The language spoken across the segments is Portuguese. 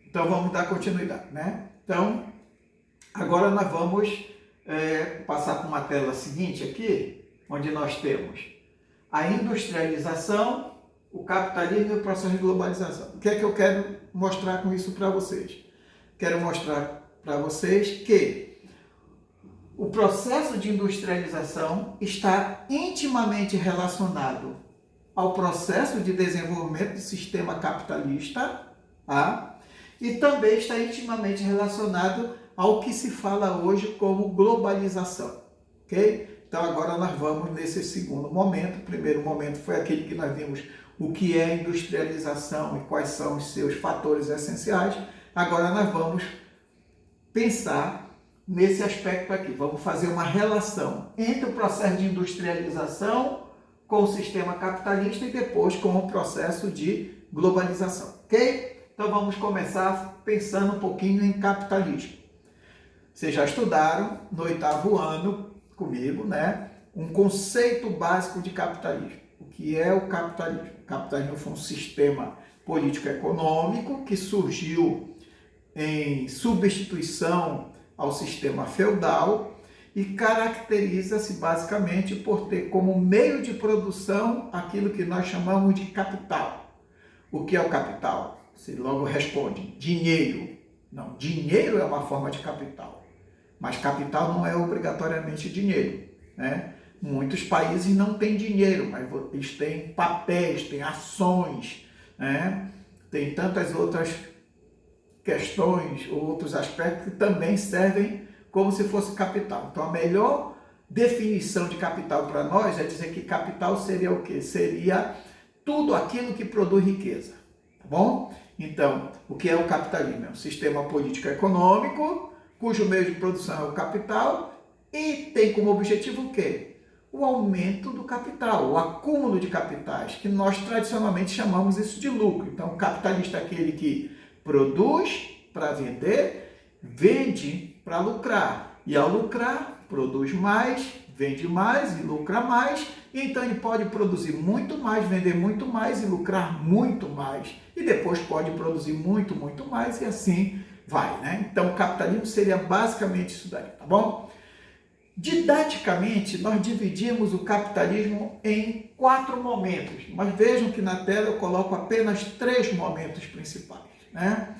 Então vamos dar continuidade, né? Então, agora nós vamos passar para uma tela seguinte aqui, onde nós temos a industrialização, o capitalismo e o processo de globalização. O que é que eu quero mostrar com isso para vocês? Quero mostrar para vocês que o processo de industrialização está intimamente relacionado ao processo de desenvolvimento do sistema capitalista, tá? E também está intimamente relacionado ao que se fala hoje como globalização, ok? Então agora nós vamos nesse segundo momento. O primeiro momento foi aquele que nós vimos o que é industrialização e quais são os seus fatores essenciais. Agora nós vamos pensar nesse aspecto aqui. Vamos fazer uma relação entre o processo de industrialização com o sistema capitalista e depois com o processo de globalização, ok? Então vamos começar pensando um pouquinho em capitalismo. Vocês já estudaram no 8º ano comigo, né? Um conceito básico de capitalismo. O que é o capitalismo? O capitalismo foi um sistema político-econômico que surgiu em substituição ao sistema feudal e caracteriza-se basicamente por ter como meio de produção aquilo que nós chamamos de capital. O que é o capital? Você logo responde, dinheiro. Não, dinheiro é uma forma de capital, mas capital não é obrigatoriamente dinheiro, né? Muitos países não têm dinheiro, mas eles têm papéis, têm ações, né? Tem tantas outras questões, outros aspectos que também servem como se fosse capital. Então a melhor definição de capital para nós é dizer que capital seria o quê? Seria tudo aquilo que produz riqueza, tá bom? Então, o que é o capitalismo? É um sistema político-econômico, cujo meio de produção é o capital e tem como objetivo o quê? O aumento do capital, o acúmulo de capitais, que nós tradicionalmente chamamos isso de lucro. Então, o capitalista é aquele que produz para vender, vende para lucrar. E ao lucrar, produz mais, vende mais e lucra mais. E então ele pode produzir muito mais, vender muito mais e lucrar muito mais. E depois pode produzir muito, muito mais e assim vai, né? Então o capitalismo seria basicamente isso daí, tá bom? Didaticamente, nós dividimos o capitalismo em 4 momentos. Mas vejam que na tela eu coloco apenas 3 momentos principais, né?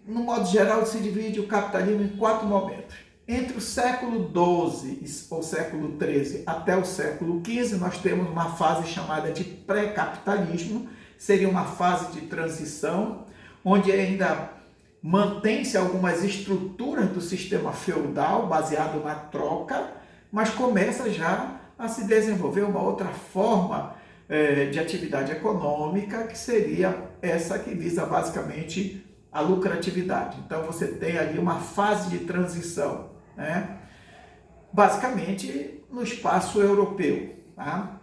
No modo geral, se divide o capitalismo em 4 momentos. Entre o século XII ou século XIII até o século XV, nós temos uma fase chamada de pré-capitalismo. Seria uma fase de transição, onde ainda mantém-se algumas estruturas do sistema feudal, baseado na troca, mas começa já a se desenvolver uma outra forma de atividade econômica, que seria essa que visa basicamente a lucratividade. Então você tem ali uma fase de transição, né? Basicamente no espaço europeu, tá?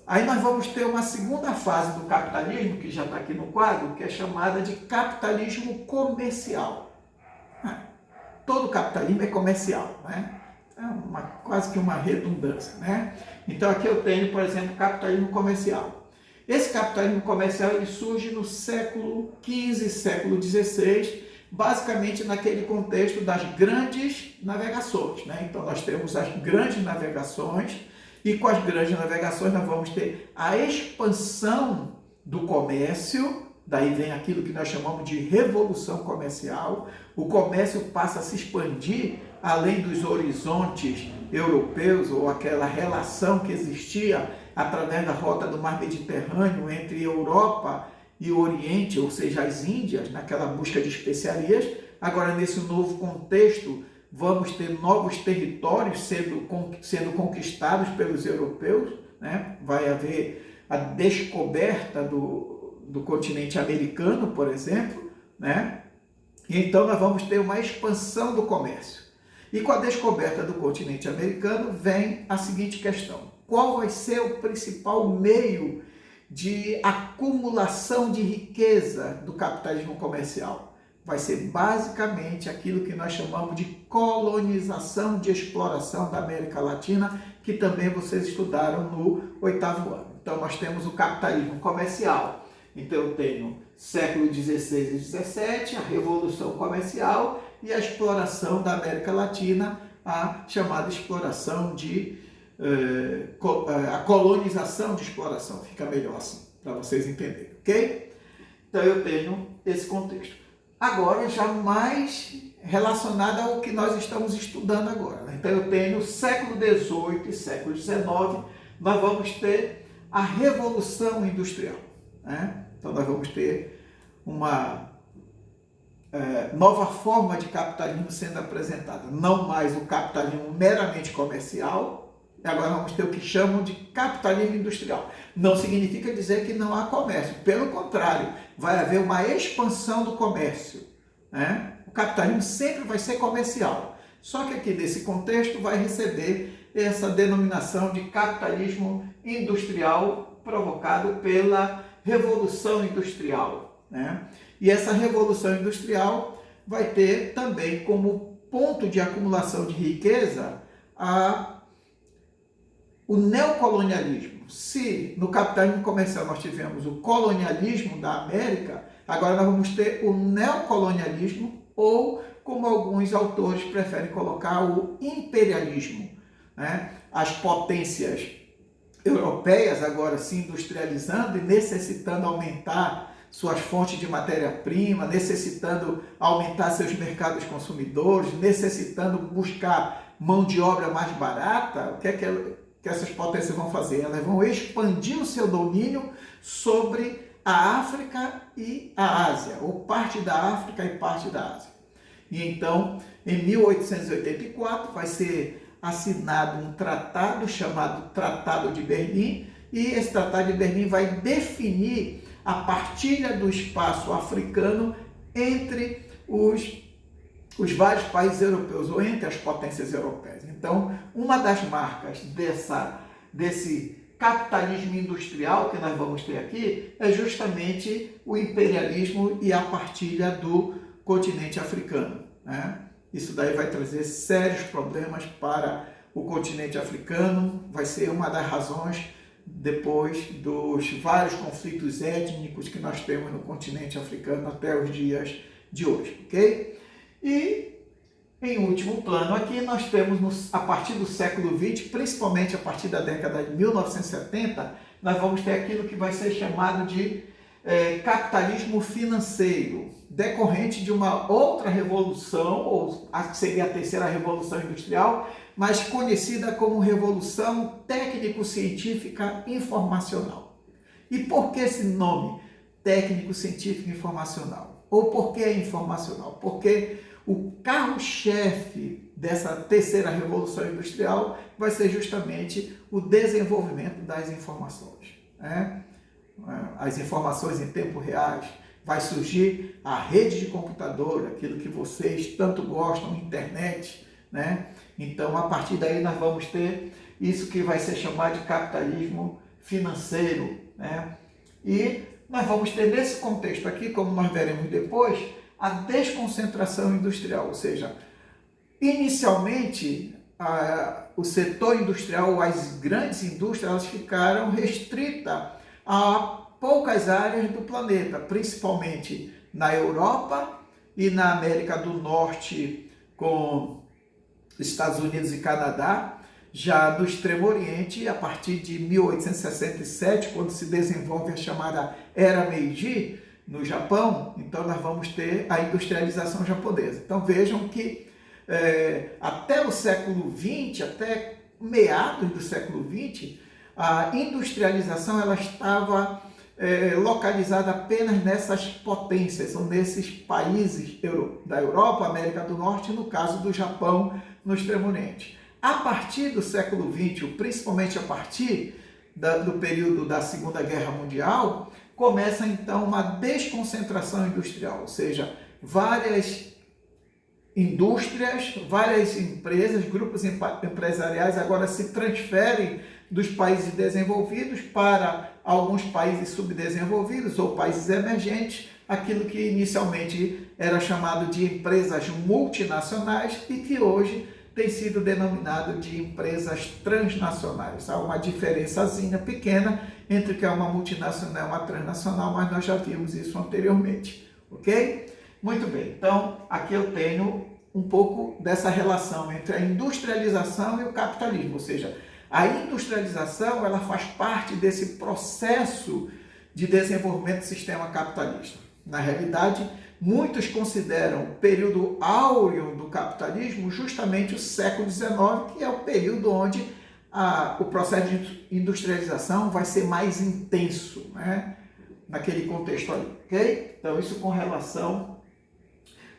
Aí nós vamos ter uma segunda fase do capitalismo, que já está aqui no quadro, que é chamada de capitalismo comercial. Todo capitalismo é comercial, né? É quase que uma redundância, né? Então aqui eu tenho, por exemplo, capitalismo comercial. Esse capitalismo comercial ele surge no século XV, século XVI, basicamente naquele contexto das grandes navegações, né? Então nós temos as grandes navegações e com as grandes navegações nós vamos ter a expansão do comércio, daí vem aquilo que nós chamamos de revolução comercial. O comércio passa a se expandir além dos horizontes europeus ou aquela relação que existia através da rota do mar Mediterrâneo entre Europa e o Oriente, ou seja, as Índias, naquela busca de especiarias. Agora, nesse novo contexto, vamos ter novos territórios sendo conquistados pelos europeus, né? Vai haver a descoberta do continente americano, por exemplo, né? E então nós vamos ter uma expansão do comércio. E com a descoberta do continente americano vem a seguinte questão: qual vai ser o principal meio de acumulação de riqueza do capitalismo comercial? Vai ser basicamente aquilo que nós chamamos de colonização, de exploração da América Latina, que também vocês estudaram no 8º ano. Então nós temos o capitalismo comercial. Então eu tenho século XVI e XVII, a Revolução Comercial e a exploração da América Latina, a chamada exploração a colonização de exploração, fica melhor assim, para vocês entenderem, ok? Então eu tenho esse contexto. Agora, já mais relacionado ao que nós estamos estudando agora, né? Então eu tenho século XVIII e século XIX, nós vamos ter a Revolução Industrial, né? Então nós vamos ter uma nova forma de capitalismo sendo apresentada, não mais o capitalismo meramente comercial, agora vamos ter o que chamam de capitalismo industrial. Não significa dizer que não há comércio, pelo contrário, vai haver uma expansão do comércio, né? O capitalismo sempre vai ser comercial, só que aqui nesse contexto vai receber essa denominação de capitalismo industrial provocado pela Revolução Industrial, né? E essa Revolução Industrial vai ter também como ponto de acumulação de riqueza o neocolonialismo. Se no capitalismo comercial nós tivemos o colonialismo da América, agora nós vamos ter o neocolonialismo, ou, como alguns autores preferem colocar, o imperialismo, né? As potências europeias agora se industrializando e necessitando aumentar suas fontes de matéria-prima, necessitando aumentar seus mercados consumidores, necessitando buscar mão de obra mais barata. O que é que essas potências vão fazer? Elas vão expandir o seu domínio sobre a África e a Ásia, ou parte da África e parte da Ásia. E então, em 1884, vai ser assinado um tratado chamado Tratado de Berlim, e esse Tratado de Berlim vai definir a partilha do espaço africano entre os vários países europeus, ou entre as potências europeias. Então, uma das marcas desse capitalismo industrial que nós vamos ter aqui é justamente o imperialismo e a partilha do continente africano, né? Isso daí vai trazer sérios problemas para o continente africano, vai ser uma das razões depois dos vários conflitos étnicos que nós temos no continente africano até os dias de hoje, ok? E, em último plano aqui, nós temos, a partir do século XX, principalmente a partir da década de 1970, nós vamos ter aquilo que vai ser chamado de capitalismo financeiro, decorrente de uma outra revolução, ou seria a terceira revolução industrial, mas conhecida como Revolução Técnico-Científica Informacional. E por que esse nome, Técnico-Científico Informacional? Ou por que informacional? Porque o carro-chefe dessa terceira revolução industrial vai ser justamente o desenvolvimento das informações, né? As informações em tempo real, vai surgir a rede de computador, aquilo que vocês tanto gostam, internet, né? Então, a partir daí, nós vamos ter isso que vai ser chamado de capitalismo financeiro, né? E nós vamos ter nesse contexto aqui, como nós veremos depois, a desconcentração industrial, ou seja, inicialmente o setor industrial, as grandes indústrias, elas ficaram restritas a poucas áreas do planeta, principalmente na Europa e na América do Norte, com Estados Unidos e Canadá. Já no Extremo Oriente, a partir de 1867, quando se desenvolve a chamada Era Meiji, no Japão, então nós vamos ter a industrialização japonesa. Então vejam que até o século XX, até meados do século XX, a industrialização ela estava localizada apenas nessas potências, ou nesses países da Europa, América do Norte, no caso do Japão, no Extremo Oriente. A partir do século XX, principalmente a partir do período da Segunda Guerra Mundial, começa então uma desconcentração industrial, ou seja, várias indústrias, várias empresas, grupos empresariais agora se transferem dos países desenvolvidos para alguns países subdesenvolvidos ou países emergentes, aquilo que inicialmente era chamado de empresas multinacionais e que hoje tem sido denominado de empresas transnacionais. Há uma diferençazinha pequena entre o que é uma multinacional e uma transnacional, mas nós já vimos isso anteriormente, ok? Muito bem, então aqui eu tenho um pouco dessa relação entre a industrialização e o capitalismo, ou seja, a industrialização ela faz parte desse processo de desenvolvimento do sistema capitalista. Na realidade, muitos consideram o período áureo do capitalismo justamente o século XIX, que é o período onde o processo de industrialização vai ser mais intenso, né? Naquele contexto ali, ok? Então, isso com relação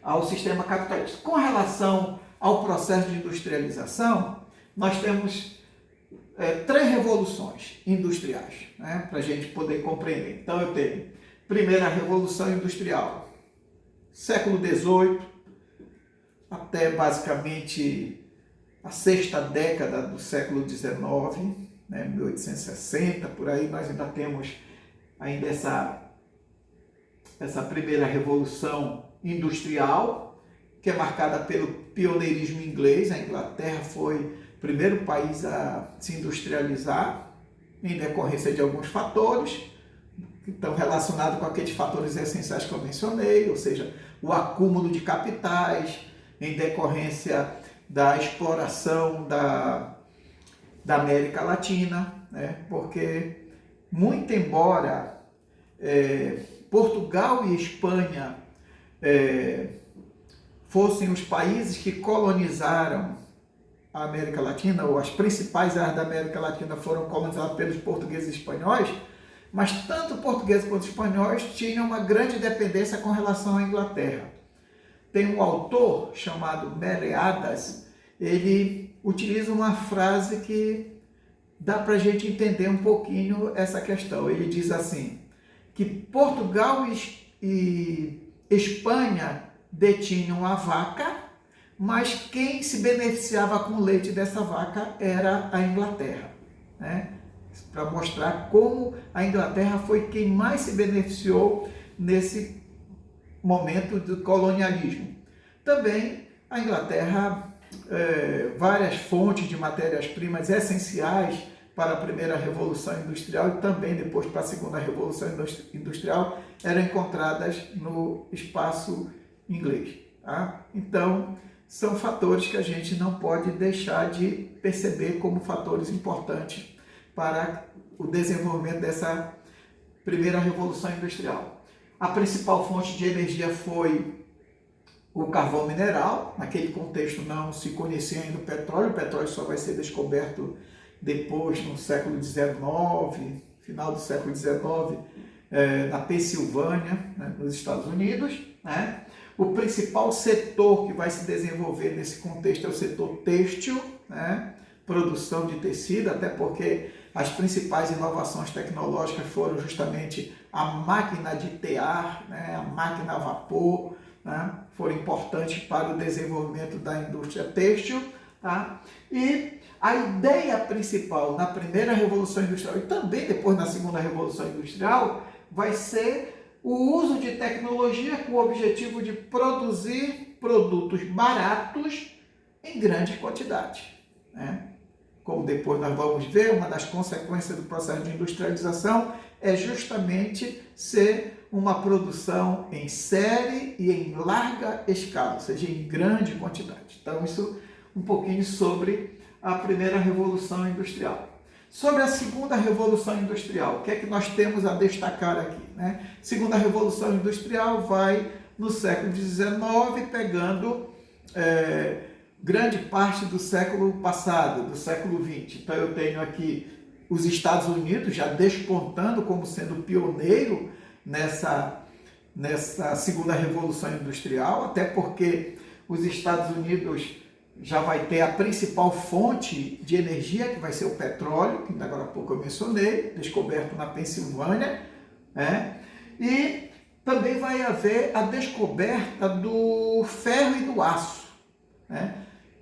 ao sistema capitalista. Com relação ao processo de industrialização, nós temos três revoluções industriais, né? Para a gente poder compreender. Então, eu tenho primeira revolução industrial, século XVIII, até basicamente a sexta década do século XIX, né, 1860, por aí nós ainda temos ainda essa primeira revolução industrial, que é marcada pelo pioneirismo inglês. A Inglaterra foi o primeiro país a se industrializar, em decorrência de alguns fatores, que estão relacionados com aqueles fatores essenciais que eu mencionei, ou seja, o acúmulo de capitais, em decorrência da exploração da América Latina, né? Porque, muito embora Portugal e Espanha fossem os países que colonizaram a América Latina, ou as principais áreas da América Latina foram colonizadas pelos portugueses e espanhóis, mas tanto portugueses quanto espanhóis tinham uma grande dependência com relação à Inglaterra. Tem um autor chamado Meleadas, ele utiliza uma frase que dá para a gente entender um pouquinho essa questão. Ele diz assim, que Portugal e Espanha detinham a vaca, mas quem se beneficiava com o leite dessa vaca era a Inglaterra, né? Para mostrar como a Inglaterra foi quem mais se beneficiou nesse momento do colonialismo. Também a Inglaterra, várias fontes de matérias-primas essenciais para a primeira Revolução Industrial e também depois para a segunda Revolução Industrial eram encontradas no espaço inglês, tá? Então, são fatores que a gente não pode deixar de perceber como fatores importantes para o desenvolvimento dessa primeira Revolução Industrial. A principal fonte de energia foi o carvão mineral. Naquele contexto não se conhecia ainda o petróleo só vai ser descoberto depois, no século XIX, final do século XIX, na Pensilvânia, né, nos Estados Unidos, né? O principal setor que vai se desenvolver nesse contexto é o setor têxtil, né? Produção de tecido, até porque as principais inovações tecnológicas foram justamente a máquina de tear, né? A máquina a vapor, né? Foram importantes para o desenvolvimento da indústria têxtil, tá? E a ideia principal na primeira Revolução Industrial e também depois na segunda Revolução Industrial vai ser o uso de tecnologia com o objetivo de produzir produtos baratos em grandes quantidades, né? Como depois nós vamos ver, uma das consequências do processo de industrialização é justamente ser uma produção em série e em larga escala, ou seja, em grande quantidade. Então, isso um pouquinho sobre a primeira Revolução Industrial. Sobre a segunda Revolução Industrial, o que é que nós temos a destacar aqui, né? Segunda Revolução Industrial vai no século XIX, pegando grande parte do século passado, do século XX. Então eu tenho aqui os Estados Unidos já despontando como sendo pioneiro nessa segunda Revolução Industrial, até porque os Estados Unidos já vai ter a principal fonte de energia, que vai ser o petróleo, que agora há pouco eu mencionei, descoberto na Pensilvânia, né? E também vai haver a descoberta do ferro e do aço, né?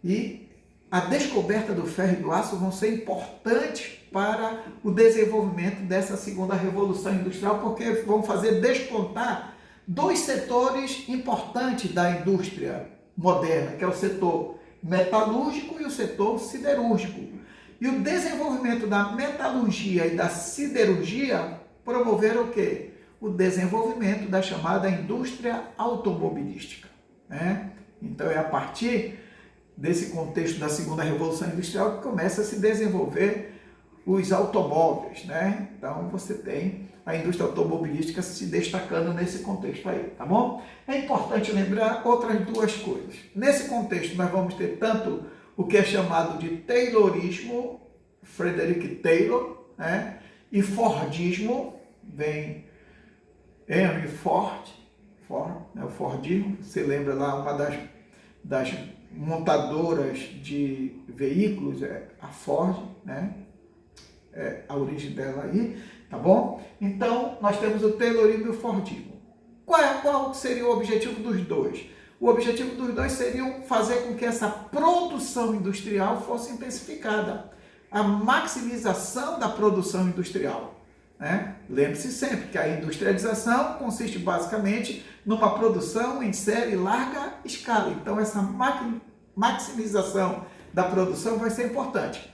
E a descoberta do ferro e do aço vão ser importantes para o desenvolvimento dessa segunda Revolução Industrial, porque vão fazer despontar dois setores importantes da indústria moderna, que é o setor metalúrgico e o setor siderúrgico. E o desenvolvimento da metalurgia e da siderurgia promoveram o quê? O desenvolvimento da chamada indústria automobilística, né? Então é a partir desse contexto da segunda revolução industrial que começa a se desenvolver os automóveis, né? Então você tem a indústria automobilística se destacando nesse contexto aí, tá bom? É importante lembrar outras duas coisas. Nesse contexto nós vamos ter tanto o que é chamado de Taylorismo, Frederick Taylor, né? E Fordismo, vem Henry Ford, né? O Fordismo, você lembra lá uma das montadoras de veículos, a Ford, né? A origem dela aí, tá bom? Então, nós temos o Taylorismo e o Fordismo. Qual seria o objetivo dos dois? O objetivo dos dois seria fazer com que essa produção industrial fosse intensificada, a maximização da produção industrial, né? Lembre-se sempre que a industrialização consiste basicamente numa produção em série larga escala. Então, essa maximização da produção vai ser importante,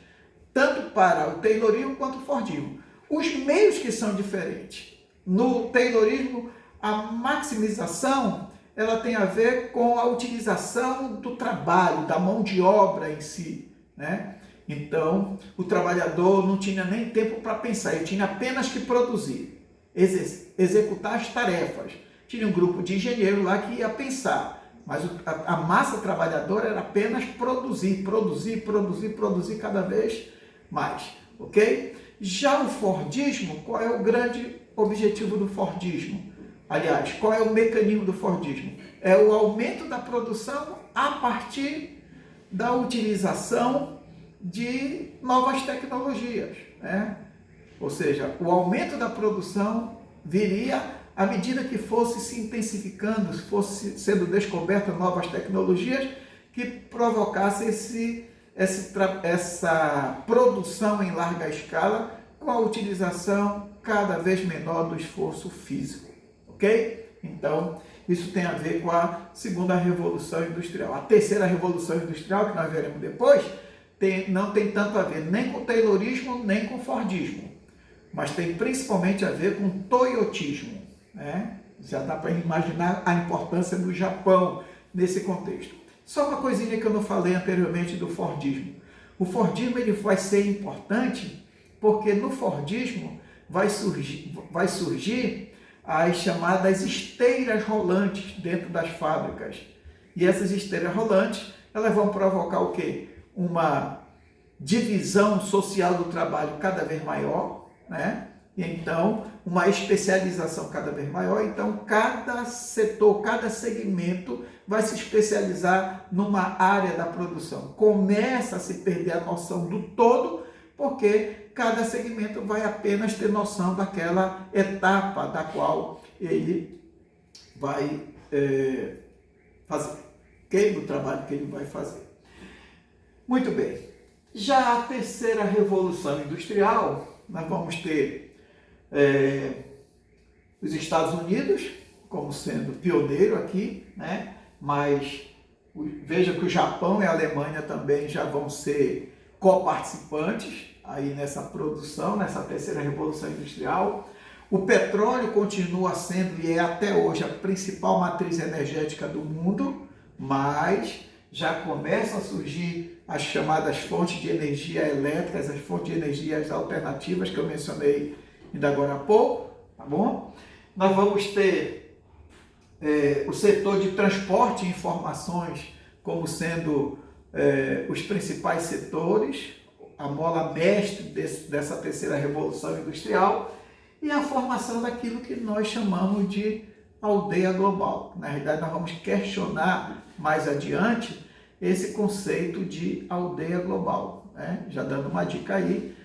tanto para o Taylorismo quanto o Fordismo. Os meios que são diferentes. No Taylorismo, a maximização ela tem a ver com a utilização do trabalho, da mão de obra em si, né? Então, o trabalhador não tinha nem tempo para pensar, ele tinha apenas que produzir, executar as tarefas. Tinha um grupo de engenheiros lá que ia pensar, mas a massa trabalhadora era apenas produzir cada vez mais, ok? Já o Fordismo, qual é o grande objetivo do Fordismo? Aliás, qual é o mecanismo do Fordismo? É o aumento da produção a partir da utilização de novas tecnologias, né? Ou seja, o aumento da produção viria à medida que fosse se intensificando, fosse sendo descobertas novas tecnologias que provocasse essa produção em larga escala com a utilização cada vez menor do esforço físico, ok? Então, isso tem a ver com a segunda revolução industrial. A terceira revolução industrial, que nós veremos depois, não tem tanto a ver nem com o Taylorismo, nem com o Fordismo, mas tem principalmente a ver com o Toyotismo, né? Já dá para imaginar a importância do Japão nesse contexto. Só uma coisinha que eu não falei anteriormente do Fordismo. O Fordismo ele vai ser importante porque no Fordismo vai surgir as chamadas esteiras rolantes dentro das fábricas. E essas esteiras rolantes, elas vão provocar o quê? Uma divisão social do trabalho cada vez maior, né? E então, uma especialização cada vez maior. Então, cada setor, cada segmento vai se especializar numa área da produção. Começa a se perder a noção do todo, porque cada segmento vai apenas ter noção daquela etapa da qual ele vai fazer, do trabalho que ele vai fazer. Muito bem. Já a terceira revolução industrial, nós vamos ter os Estados Unidos como sendo pioneiro aqui, né? Mas veja que o Japão e a Alemanha também já vão ser coparticipantes aí nessa produção, nessa terceira revolução industrial. O petróleo continua sendo e é até hoje a principal matriz energética do mundo, mas já começam a surgir as chamadas fontes de energia elétricas, as fontes de energias alternativas que eu mencionei ainda agora há pouco, tá bom? Nós vamos ter o setor de transporte e informações como sendo os principais setores, a mola mestre dessa terceira revolução industrial e a formação daquilo que nós chamamos de aldeia global. Na realidade, nós vamos questionar mais adiante esse conceito de aldeia global, né? Já dando uma dica aí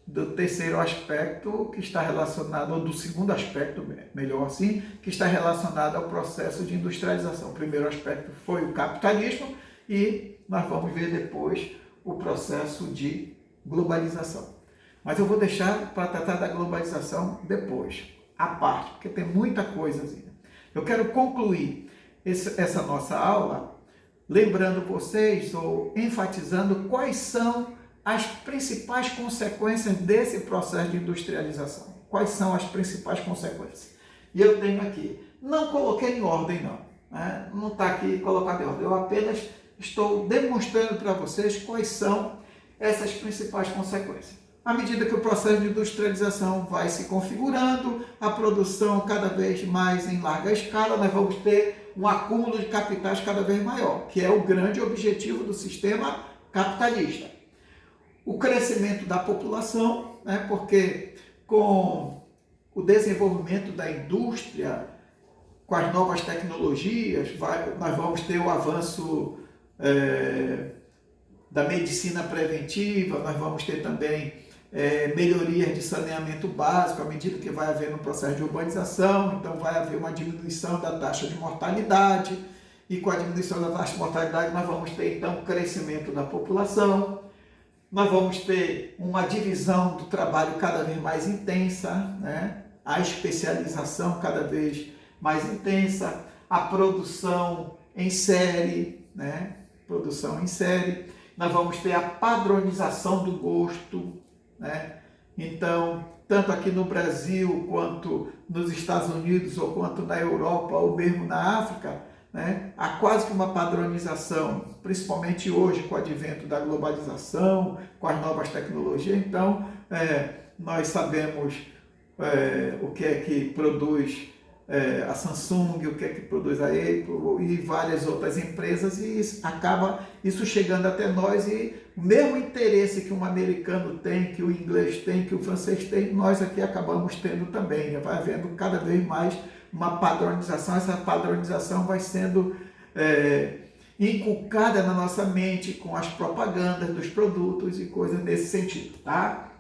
do terceiro aspecto que está relacionado, ou do segundo aspecto, melhor assim, que está relacionado ao processo de industrialização. O primeiro aspecto foi o capitalismo e nós vamos ver depois o processo de globalização. Mas eu vou deixar para tratar da globalização depois, à parte, porque tem muita coisa assim. Eu quero concluir essa nossa aula lembrando vocês ou enfatizando quais são as principais consequências desse processo de industrialização. Quais são as principais consequências? E eu tenho aqui, não coloquei em ordem não, né? Não está aqui colocado em ordem, eu apenas estou demonstrando para vocês quais são essas principais consequências. À medida que o processo de industrialização vai se configurando, a produção cada vez mais em larga escala, nós vamos ter um acúmulo de capitais cada vez maior, que é o grande objetivo do sistema capitalista. O crescimento da população, né, porque com o desenvolvimento da indústria, com as novas tecnologias, nós vamos ter o avanço da medicina preventiva, nós vamos ter também melhorias de saneamento básico à medida que vai haver no processo de urbanização, então vai haver uma diminuição da taxa de mortalidade, e com a diminuição da taxa de mortalidade nós vamos ter então crescimento da população, nós vamos ter uma divisão do trabalho cada vez mais intensa, né? A especialização cada vez mais intensa, a produção em série, né? Produção em série, nós vamos ter a padronização do gosto, né? Então, tanto aqui no Brasil, quanto nos Estados Unidos, ou quanto na Europa, ou mesmo na África, né? Há quase que uma padronização, principalmente hoje com o advento da globalização, com as novas tecnologias. Então, nós sabemos o que é que produz a Samsung, o que é que produz a Apple e várias outras empresas, e acaba isso chegando até nós, e o mesmo interesse que um americano tem, que o inglês tem, que o francês tem, nós aqui acabamos tendo também, né? Vai havendo cada vez mais uma padronização, essa padronização vai sendo inculcada na nossa mente com as propagandas dos produtos e coisas nesse sentido, tá?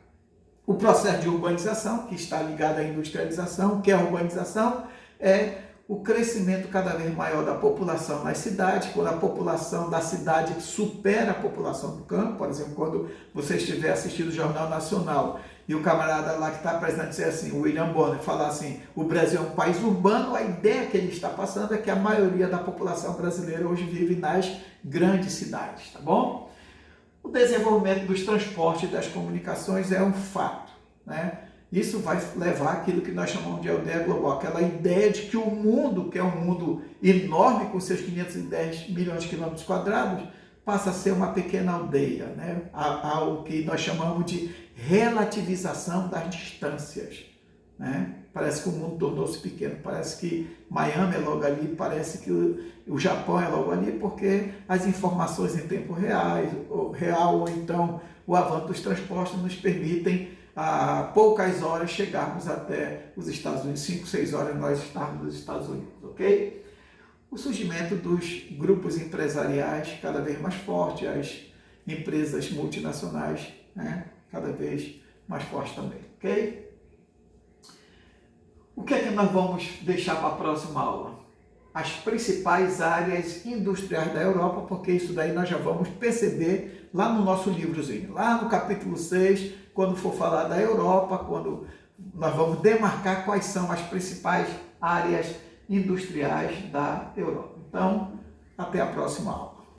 O processo de urbanização, que está ligado à industrialização, que é a urbanização, é o crescimento cada vez maior da população nas cidades, quando a população da cidade supera a população do campo. Por exemplo, quando você estiver assistindo o Jornal Nacional e o camarada lá que está apresentando dizer assim, o William Bonner, falar assim, o Brasil é um país urbano, a ideia que ele está passando é que a maioria da população brasileira hoje vive nas grandes cidades, tá bom? O desenvolvimento dos transportes e das comunicações é um fato, né? Isso vai levar aquilo que nós chamamos de aldeia global, aquela ideia de que o mundo, que é um mundo enorme com seus 510 milhões de quilômetros quadrados, passa a ser uma pequena aldeia, né? Há o que nós chamamos de relativização das distâncias, né? Parece que o mundo tornou-se pequeno, parece que Miami é logo ali, parece que o Japão é logo ali, porque as informações em tempo real, ou então o avanço dos transportes nos permitem a poucas horas chegarmos até os Estados Unidos, 5, 6 horas nós estarmos nos Estados Unidos, ok? O surgimento dos grupos empresariais cada vez mais forte, as empresas multinacionais, né, cada vez mais fortes também, ok? O que é que nós vamos deixar para a próxima aula? As principais áreas industriais da Europa, porque isso daí nós já vamos perceber lá no nosso livrozinho, lá no capítulo 6, quando for falar da Europa, quando nós vamos demarcar quais são as principais áreas industriais da Europa. Então, até a próxima aula.